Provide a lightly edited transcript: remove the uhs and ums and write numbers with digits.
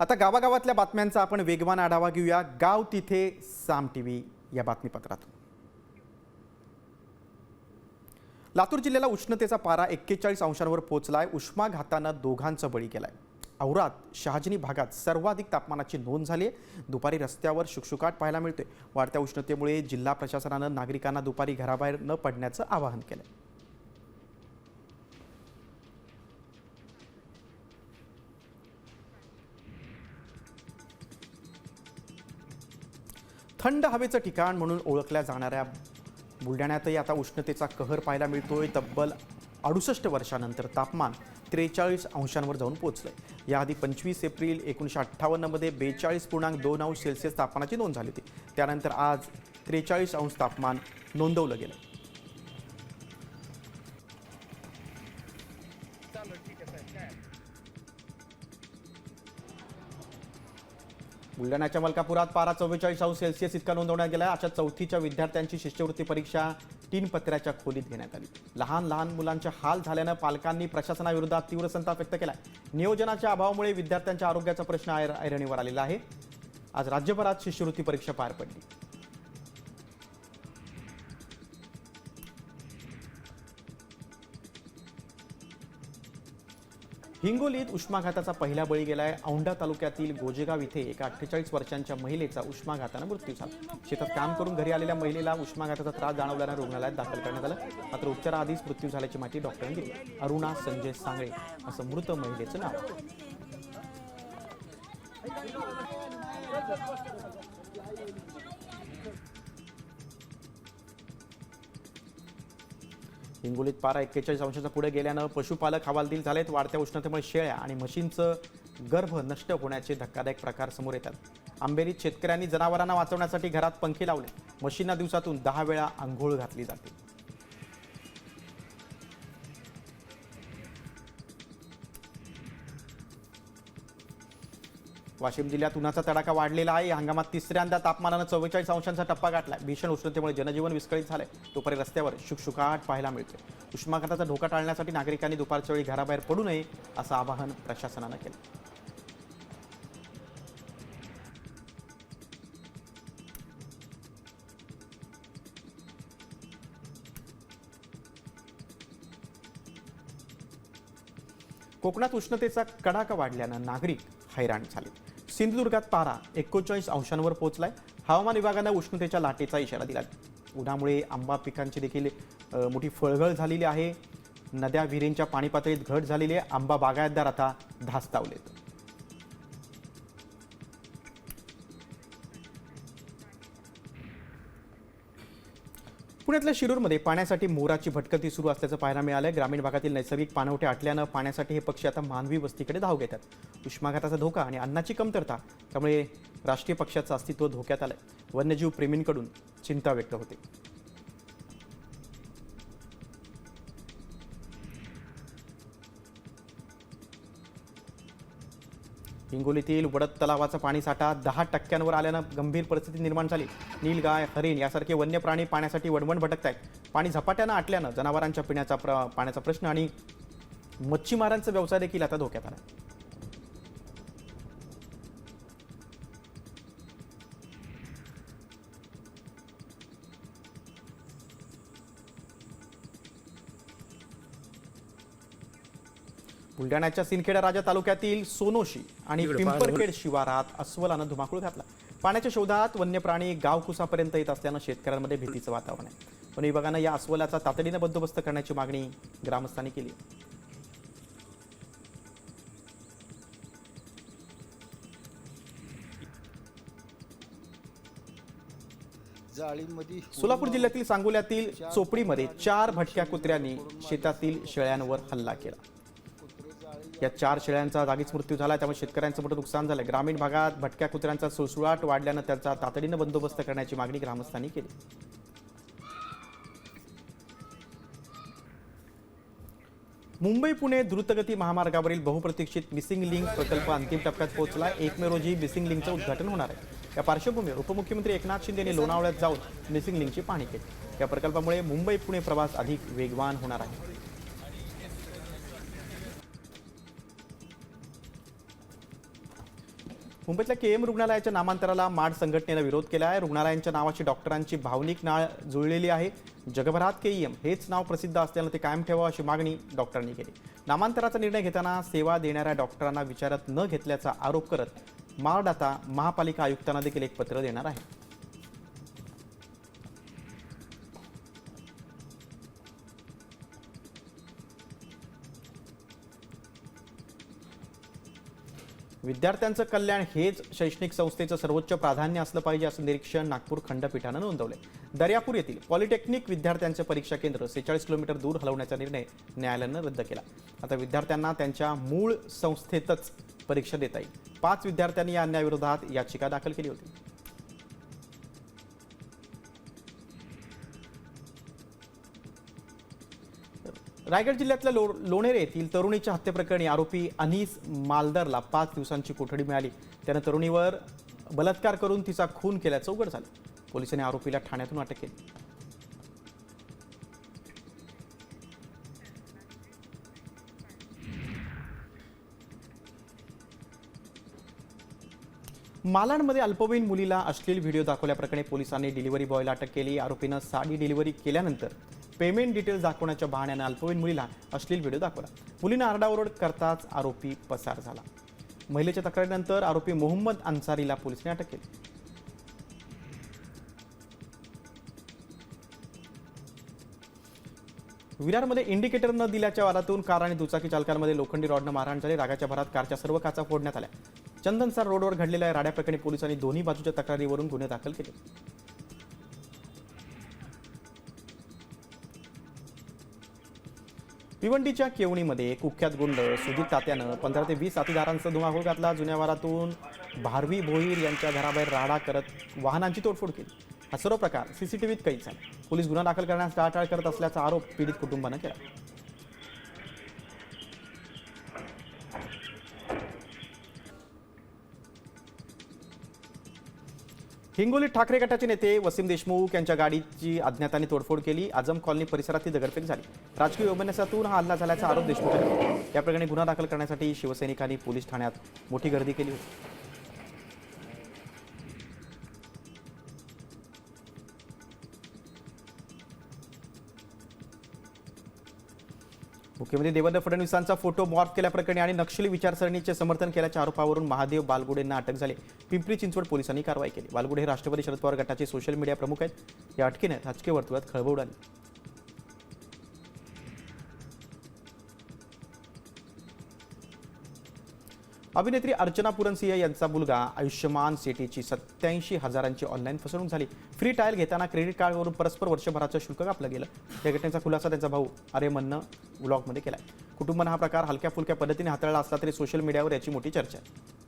आता गावागावातल्या बातम्यांचा आपण वेगवान आढावा घेऊया। गाव तिथे साम टीव्ही या बातमीपत्रातून। लातूर जिल्ह्याला उष्णतेचा पारा 41 अंशांवर पोहोचलाय। उष्माघातानं दोघांचा बळी गेलाय। औराद शहाजनी भागात सर्वाधिक तापमानाची नोंद झाली आहे। दुपारी रस्त्यावर शुकशुकाट पाहायला मिळतोय। वाढत्या उष्णतेमुळे जिल्हा प्रशासनानं नागरिकांना दुपारी घराबाहेर न पडण्याचं आवाहन केलंय। थंड हवेचं ठिकाण म्हणून ओळखल्या जाणाऱ्या बुलढाण्यातही आता उष्णतेचा कहर पाहायला मिळतोय। तब्बल 68 वर्षांनंतर तापमान 43 अंशांवर जाऊन पोहोचलंय। याआधी 25 एप्रिल 1958 मध्ये 42.2 अंश सेल्सिअस तापमानाची नोंद झाली होती। त्यानंतर आज 43 अंश तापमान नोंदवलं गेलं। बुलढाण्याच्या मलकापुरात पारा 44 अंश सेल्सिअस इतका नोंदवण्यात गेला। अशा चौथीच्या विद्यार्थ्यांची शिष्यवृत्ती परीक्षा 3 पत्र्याच्या खोलीत घेण्यात आली। लहान मुलांचे हाल झाल्यानं पालकांनी प्रशासनाविरोधात तीव्र संताप व्यक्त केलाय। नियोजनाच्या अभावामुळे विद्यार्थ्यांच्या आरोग्याचा प्रश्न ऐरणीवर आलेला आहे। आज राज्यभरात शिष्यवृत्ती परीक्षा पार पडली। हिंगोलीत उष्माघाताचा पहिला बळी गेलाय। औंढा तालुक्यातील गोजेगाव इथे एका 48 वर्षांच्या महिलेचा उष्माघातानं मृत्यू झाला। शेतात काम करून घरी आलेल्या महिलेला उष्माघाताचा त्रास जाणवल्यानं रुग्णालयात दाखल करण्यात आलं। मात्र उपचाराआधीच मृत्यू झाल्याची माहिती डॉक्टरांनी दिली। अरुणा संजय सांगळे असं मृत महिलेचं नाव आहे। हिंगोलीत पारा 41 अंशाच्या पुढे गेल्यानं पशुपालक हवालदिल झालेत। वाढत्या उष्णतेमुळे शेळ्या आणि म्हशींचं गर्भ नष्ट होण्याचे धक्कादायक प्रकार समोर येतात। आंबेरीत शेतकऱ्यांनी जनावरांना वाचवण्यासाठी घरात पंखे लावले। म्हशींना दिवसातून 10 वेळा आंघोळ घातली जाते। वाशिम जिल्ह्यात उन्हाचा तडाखा वाढलेला आहे। या हंगामात तिसऱ्यांदा तापमानानं 44 अंशांचा टप्पा गाठलाय। भीषण उष्णतेमुळे जनजीवन विस्कळीत झालंय। दुपारी रस्त्यावर शुकशुकाट पाहायला मिळतोय। उष्माघाताचा धोका टाळण्यासाठी नागरिकांनी दुपारच्या वेळी घराबाहेर पडू नये असं आवाहन प्रशासनानं केलं। कोकणात उष्णतेचा कडाका वाढल्यानं नागरिक हैराण झाले। सिंधुदुर्गात पारा 39 अंशांवर पोहोचलाय। हवामान विभागानं उष्णतेच्या लाटेचा इशारा दिला। उन्हामुळे आंबा पिकांची देखील मोठी फळगळ झालेली आहे। नद्या विहिरींच्या पाणी पातळीत घट झालेली आहे। आंबा बागायतदार आता धास्तावलेत। पुण्यातल्या शिरूरमध्ये पाण्यासाठी मोराची भटकंती सुरू असल्याचं पाहायला मिळालं। ग्रामीण भागातील नैसर्गिक पाणवठे आटल्यानं पाण्यासाठी हे पक्षी आता मानवी वस्तीकडे धाव घेतात। उष्माघाताचा धोका आणि अन्नाची कमतरता त्यामुळे राष्ट्रीय पक्ष्याचं अस्तित्व धोक्यात आलंय। वन्यजीव प्रेमींकडून चिंता व्यक्त होते। हिंगोलीतील वडद तलावाचा पाणी साठा 10% आल्यानं गंभीर परिस्थिती निर्माण झाली। नीलगाय, हरिण यासारखे वन्य प्राणी पाण्यासाठी वणवण भटकतायत। पाणी झपाट्यानं आटल्यानं जनावरांच्या पिण्याचा पाण्याचा प्रश्न आणि मच्छीमारांचा व्यवसाय देखील आता धोक्यात आला। बुलढाण्याच्या सिंदखेडा राजा तालुक्यातील सोनोशी आणि पिंपरखेड शिवारात अस्वलानं धुमाकूळ घातला। पाण्याच्या शोधात वन्य प्राणी गावकुसापर्यंत येत असल्यानं शेतकऱ्यांमध्ये भीतीचं वातावरण आहे। वन विभागानं या अस्वलाचा तातडीनं बंदोबस्त करण्याची मागणी ग्रामस्थांनी केली। सोलापूर जिल्ह्यातील सांगोल्यातील चोपडीमध्ये 4 भटक्या कुत्र्यांनी शेतातील शेळ्यांवर हल्ला केला। या 4 शेळ्यांचा जागीच मृत्यू झाला। त्यामुळे शेतकऱ्यांचं मोठं नुकसान झालं। ग्रामीण भागात भटक्या कुत्र्यांचा सुळसुळाट वाढल्यानं त्याचा तातडीनं बंदोबस्त करण्याची मागणी ग्रामस्थांनी केली। मुंबई पुणे द्रुतगती महामार्गावरील बहुप्रतीक्षित मिसिंग लिंक प्रकल्प अंतिम टप्प्यात पोहोचला। 1 मे रोजी मिसिंग लिंकचं उद्घाटन होणार आहे। या पार्श्वभूमीवर उपमुख्यमंत्री एकनाथ शिंदे यांनी लोणावळ्यात जाऊन मिसिंग लिंकची पाहणी केली। या प्रकल्पामुळे मुंबई पुणे प्रवास अधिक वेगवान होणार आहे। मुंबईतल्या केएम रुग्णालयाच्या नामांतराला माड संघटनेनं विरोध केला आहे. रुग्णालयांच्या नावाची डॉक्टरांची भावनिक नाळ जुळलेली आहे. जगभरात केईएम हेच नाव प्रसिद्ध असल्यानं ते कायम ठेवावं अशी मागणी डॉक्टरांनी केली. नामांतराचा निर्णय घेताना सेवा देणाऱ्या डॉक्टरांना विचारत न घेतल्याचा आरोप करत माड आता महापालिका आयुक्तांना देखील एक पत्र देणार आहे. विद्यार्थ्यांचं कल्याण हेच शैक्षणिक संस्थेचं सर्वोच्च प्राधान्य असलं पाहिजे असं निरीक्षण नागपूर खंडपीठानं नोंदवले. दर्यापूर येथील पॉलिटेक्निक विद्यार्थ्यांचं परीक्षा केंद्र 46 किलोमीटर दूर हलवण्याचा निर्णय न्यायालयानं रद्द केला. आता विद्यार्थ्यांना त्यांच्या मूळ संस्थेतच परीक्षा देता येईल. 5 विद्यार्थ्यांनी या अन्यायाविरोधात याचिका दाखल केली होती. रायगड जिल्ह्यातल्या लोणेरे येथील तरुणीच्या हत्येप्रकरणी आरोपी अनीस मालदरला 5 दिवसांची कोठडी मिळाली. त्यानं तरुणीवर बलात्कार करून तिचा खून केल्याचं उघड झालं. पोलिसांनी आरोपीला ठाण्यातून अटक केली. मालाडमध्ये अल्पवयीन मुलीला अश्लील व्हिडिओ दाखवल्याप्रकरणी पोलिसांनी डिलिव्हरी बॉयला अटक केली. आरोपीनं साडी डिलिव्हरी केल्यानंतर पेमेंट डिटेल्स दाखवण्याच्या बहाण्यानं अल्पवयीन मुलीला अश्लील व्हिडिओ दाखवला. मुलीनं आरडाओरड करताच आरोपी पसार झाला. महिलेच्या तक्रारीनंतर आरोपी मोहम्मद अन्सारीला पोलिसांनी अटक केली. विरारमध्ये इंडिकेटर न दिल्याच्या वादातून कार आणि दुचाकी चालकांमध्ये लोखंडी रॉडनं मारहाण झाली. रागाच्या भरात कारच्या सर्व काचा फोडण्यात आल्या. चंदनसर रोडवर घडलेल्या राड्याप्रकरणी पोलिसांनी दोन्ही बाजूच्या तक्रारीवरून गुन्हे दाखल केले. भिवंडीच्या केवणीमध्ये कुख्यात गुंड सुजित तात्यानं 15 ते 20 साथीदारांचा धुमाकूळ घातला. जुन्या वारातून भारवी भोईर यांच्या घराबाहेर राडा करत वाहनांची तोडफोड केली. हा सर्व प्रकार सीसीटीव्हीत कैद झाला. पोलीस गुन्हा दाखल करण्यास टाळाटाळ करत असल्याचा आरोप पीडित कुटुंबानं केला. हिंगोलीत ठाकरे गटाचे नेते वसीम देशमुख यांच्या गाडीची अज्ञातांनी तोडफोड केली. आझम कॉलनी परिसरात ही दगडफेक झाली. राजकीय उमेदण्यातून हा हल्ला झाल्याचा आरोप देशमुखांनी केला. या प्रकरणी गुन्हा दाखल करण्यासाठी शिवसैनिकांनी पोलीस ठाण्यात मोठी गर्दी केली होती. मुख्यमंत्री देवेंद्र फडणवीसांचा फोटो मॉर्फ केल्याप्रकरणी आणि नक्षली विचारसरणीचे समर्थन केल्याच्या आरोपावरून महादेव बालगुडेंना अटक झाली. पिंपरी चिंचवड पोलिसांनी कारवाई केली. बालगुडे हे राष्ट्रवादी शरद पवार गटाचे सोशल मीडिया प्रमुख आहेत. या अटकेने राजकीय वर्तुळात खळबळ उडाली. अभिनेत्री अर्चना पुरनसिंह यांचा मुलगा आयुष्यमान सेठीची 87,000ची ऑनलाईन फसवणूक झाली. फ्री ट्रायल घेताना क्रेडिट कार्डवरून परस्पर वर्षभराचं शुल्क कापलं गेलं. या घटनेचा खुलासा त्यांचा भाऊ आर्यमननं व्लॉगमध्ये केलाय. कुटुंबानं हा प्रकार हलक्या फुलक्या पद्धतीने हाताळला असला तरी सोशल मीडियावर याची मोठी चर्चा आहे.